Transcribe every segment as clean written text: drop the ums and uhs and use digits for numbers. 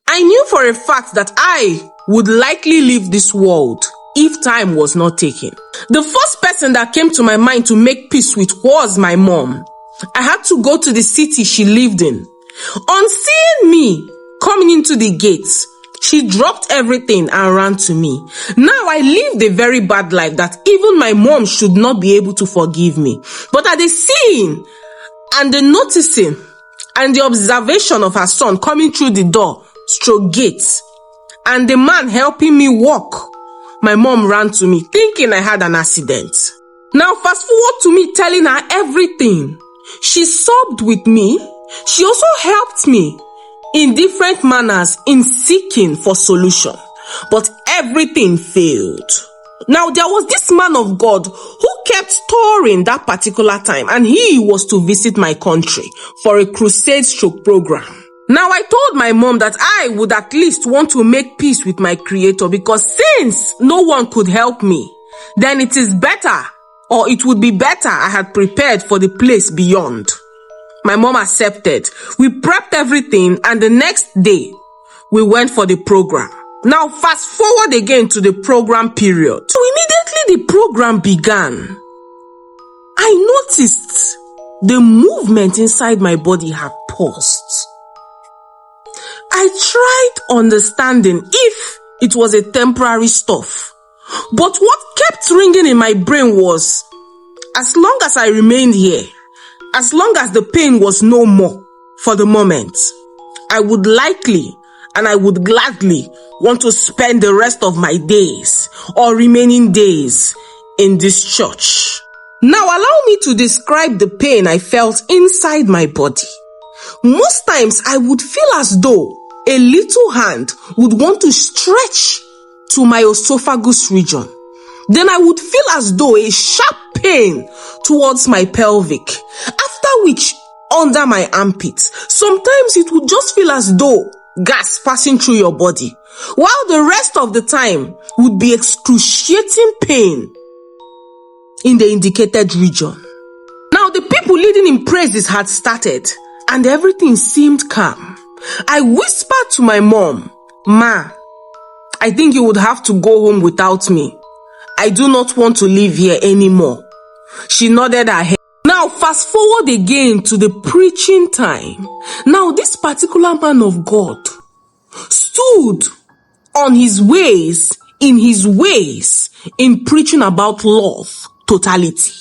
I knew for a fact that I would likely leave this world if time was not taken. The first person that came to my mind to make peace with was my mom. I had to go to the city she lived in. On seeing me coming into the gates, she dropped everything and ran to me. Now I lived a very bad life that even my mom should not be able to forgive me. But at the seeing and the noticing and the observation of her son coming through the door, stroke gates, and the man helping me walk, my mom ran to me thinking I had an accident. Now fast forward to me telling her everything. She sobbed with me. She also helped me in different manners in seeking for solution. But everything failed. Now there was this man of God who kept touring that particular time, and he was to visit my country for a crusade stroke program. Now I told my mom that I would at least want to make peace with my creator, because since no one could help me, then it is better, or it would be better I had prepared for the place beyond. My mom accepted. We prepped everything, and the next day we went for the program. Now fast forward again to the program period. So immediately the program began, I noticed the movement inside my body had paused. I tried understanding if it was a temporary stuff, but what kept ringing in my brain was, as long as I remained here, as long as the pain was no more for the moment, I would likely and I would gladly want to spend the rest of my days or remaining days in this church. Now allow me to describe the pain I felt inside my body. Most times I would feel as though a little hand would want to stretch to my esophagus region. Then I would feel as though a sharp pain towards my pelvic, after which under my armpits. Sometimes it would just feel as though gas passing through your body, while the rest of the time would be excruciating pain in the indicated region. Now the people leading in praises had started, and everything seemed calm. I whispered to my mom, "Ma, I think you would have to go home without me. I do not want to live here anymore." She nodded her head. Now fast forward again to the preaching time. Now this particular man of God stood on his ways, in preaching about love, totality.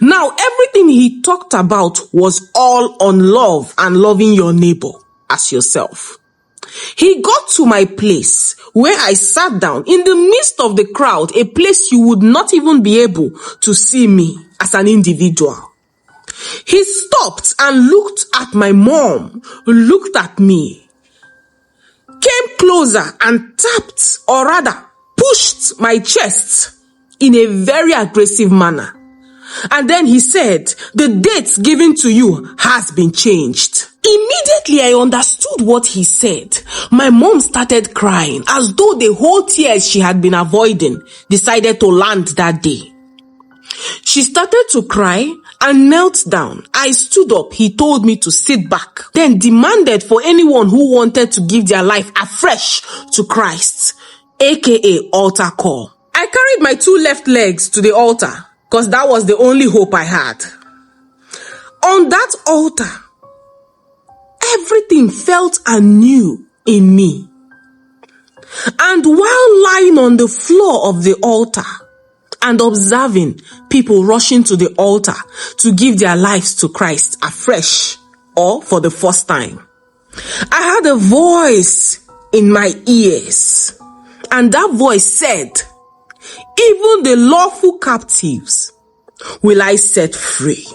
Now everything he talked about was all on love and loving your neighbor as yourself. He got to my place where I sat down in the midst of the crowd, a place you would not even be able to see me as an individual. He stopped and looked at my mom, looked at me, came closer and tapped, or rather pushed my chest in a very aggressive manner. And then he said, "The date given to you has been changed." Immediately I understood what he said. My mom started crying as though the whole tears she had been avoiding decided to land that day. She started to cry and knelt down. I stood up. He told me to sit back, then demanded for anyone who wanted to give their life afresh to Christ, aka altar call. I carried my two left legs to the altar because that was the only hope I had. On that altar, everything felt anew in me. And while lying on the floor of the altar and observing people rushing to the altar to give their lives to Christ afresh or for the first time, I had a voice in my ears, and that voice said, "Even the lawful captives will I set free."